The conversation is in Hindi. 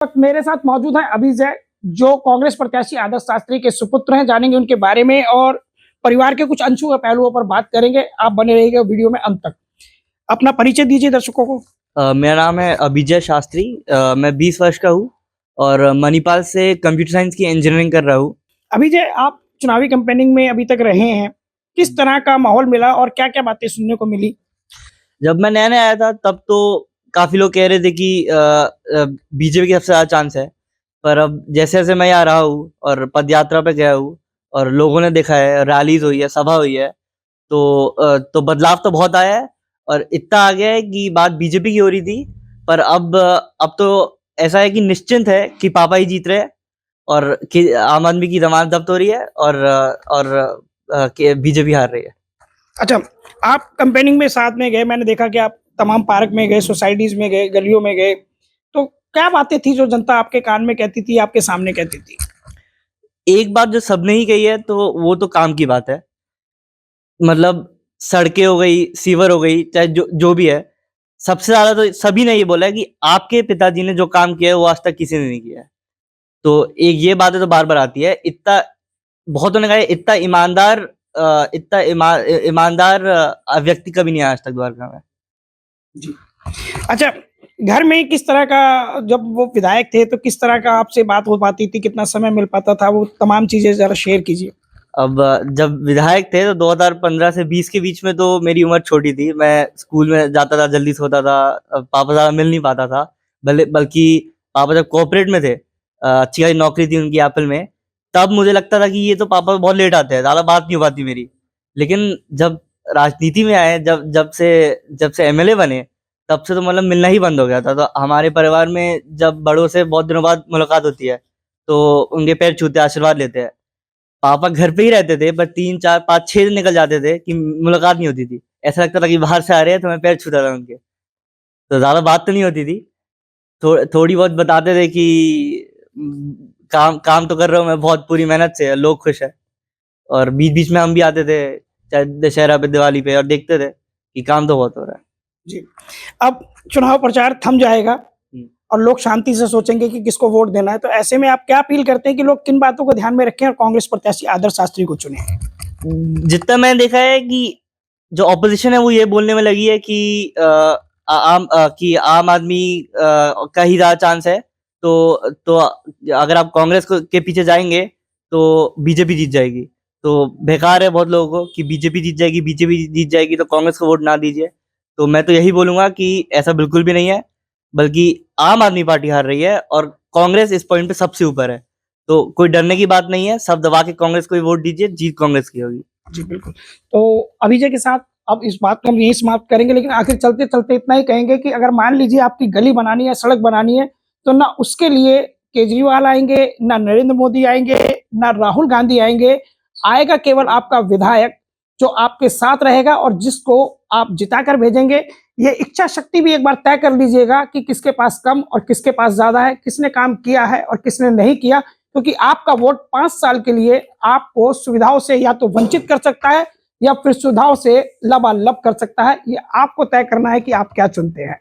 वक्त मेरे साथ मौजूद है अभिजय, जो कांग्रेस प्रत्याशी आदर्श शास्त्री के सुपुत्र हैं। जानेंगे उनके बारे में और परिवार के कुछ अनछुए पहलुओं पर बात करेंगे। आप बने रहिएगा वीडियो में अंत तक। अपना परिचय दीजिए दर्शकों को। मेरा नाम है अभिजय शास्त्री। मैं 20 वर्ष का हूँ और मणिपाल से कंप्यूटर साइंस की इंजीनियरिंग कर रहा हूँ। अभिजय, आप चुनावी कैंपेनिंग में अभी तक रहे हैं, किस तरह का माहौल मिला और क्या क्या बातें सुनने को मिली? जब मैं नया नया आया था तब तो काफी लोग कह रहे थे कि बीजेपी की सबसे ज्यादा चांस है, पर अब जैसे जैसे मैं यहाँ रहा हूँ और पद यात्रा पे गया हूँ और लोगों ने देखा है, रैलीज हुई है, सभा हुई है, तो बदलाव तो बहुत आया है और इतना आ गया है कि बात बीजेपी की हो रही थी, पर अब तो ऐसा है कि निश्चिंत है कि पापा ही जीत रहे हैं और कि आम आदमी की जमानत जब्त हो रही है और बीजेपी हार रही है। अच्छा, आप कैंपेनिंग में साथ में गए, मैंने देखा कि आप तमाम पार्क में गए, सोसाइटीज में गए, गलियों में गए, तो क्या बातें थी जो जनता आपके कान में कहती थी, आपके सामने कहती थी? एक बात जो सबने ही कही है तो वो तो काम की बात है। मतलब सड़कें हो गई, सीवर हो गई, चाहे जो भी है, सबसे ज्यादा तो सभी ने ये बोला है कि आपके पिताजी ने जो काम किया है वो आज तक किसी ने नहीं किया है। तो एक ये बातें तो बार-बार आती है। इतना बहुतों ने कहा है, इतना ईमानदार व्यक्ति कभी नहीं आया आज तक द्वारका में। जी। अच्छा, घर में किस तरह का, जब वो विधायक थे तो किस तरह का आपसे बात हो पाती थी, कितना समय मिल पाता था, वो तमाम चीजें जरा शेयर कीजिए। अब जब विधायक थे तो 2015 से 20 के बीच में तो मेरी उम्र छोटी थी। मैं स्कूल में जाता था, जल्दी सोता था, पापा ज़्यादा मिल नहीं पाता था। बल्कि पापा जब कॉर्पोरेट में थे, अच्छी खासी नौकरी थी उनकी एप्पल में, तब मुझे लगता था कि ये तो पापा बहुत लेट आते हैं, ज़्यादा बात नहीं हो पाती मेरी। लेकिन जब राजनीति में आए, जब से एमएलए बने, तब से तो मतलब मिलना ही बंद हो गया था। तो हमारे परिवार में जब बड़ों से बहुत दिनों बाद मुलाकात होती है, तो उनके पैर छूते हैं, आशीर्वाद लेते हैं। पापा घर पे ही रहते थे, पर 3, 4, 5, 6 दिन निकल जाते थे कि मुलाकात नहीं होती थी। ऐसा लगता था कि बाहर से आ रहे हैं, तो मैं पैर छूता था उनके। तो ज़्यादा बात तो नहीं होती थी। थोड़ी बहुत बताते थे कि काम काम तो कर रहा हूँ मैं बहुत पूरी मेहनत से, लोग खुश हैं। और बीच-बीच में हम भी आते थे, चाहे दशहरा पे, दिवाली पे, और देखते थे कि काम तो बहुत हो रहा है। जी। अब चुनाव प्रचार थम जाएगा और लोग शांति से सोचेंगे कि किसको वोट देना है, तो ऐसे में आप क्या अपील करते हैं कि लोग किन बातों को ध्यान में रखें और कांग्रेस प्रत्याशी आदर्श शास्त्री को चुनें? जितना मैंने देखा है कि जो ऑपोजिशन है वो ये बोलने में लगी है कि कि आम आदमी का ही ज़्यादा चांस है, तो अगर आप कांग्रेस के पीछे जाएंगे तो बीजेपी जीत जाएगी। तो बेकार है बहुत लोगों को कि बीजेपी जीत जाएगी तो कांग्रेस को वोट ना दीजिए। तो मैं तो यही बोलूंगा कि ऐसा बिल्कुल भी नहीं है, बल्कि आम आदमी पार्टी हार रही है और कांग्रेस इस पॉइंट पे सबसे ऊपर है। तो कोई डरने की बात नहीं है, सब दबा के कांग्रेस को ही वोट दीजिए, जीत कांग्रेस की होगी। जी, बिल्कुल। तो अभिजय के साथ अब इस बात को हम यहीं समाप्त करेंगे, लेकिन आखिर चलते-चलते इतना ही कहेंगे कि अगर मान लीजिए आपकी गली बनानी है, सड़क बनानी है, तो ना उसके लिए केजरीवाल आएँगे, ना नरेंद्र मोदी आएँगे, ना राहुल गांधी आएँगे। आएगा केवल आपका विधायक, जो आपके साथ रहेगा और जिसको आप जिता कर भेजेंगे। ये इच्छा शक्ति भी एक बार तय कर लीजिएगा कि किसके पास कम और किसके पास ज़्यादा है, किसने काम किया है और किसने नहीं किया। क्योंकि आपका वोट 5 साल के लिए आपको सुविधाओं से या तो वंचित कर सकता है या फिर सुविधाओं से लबालब कर सकता है। ये आपको तय करना है कि आप क्या चुनते हैं।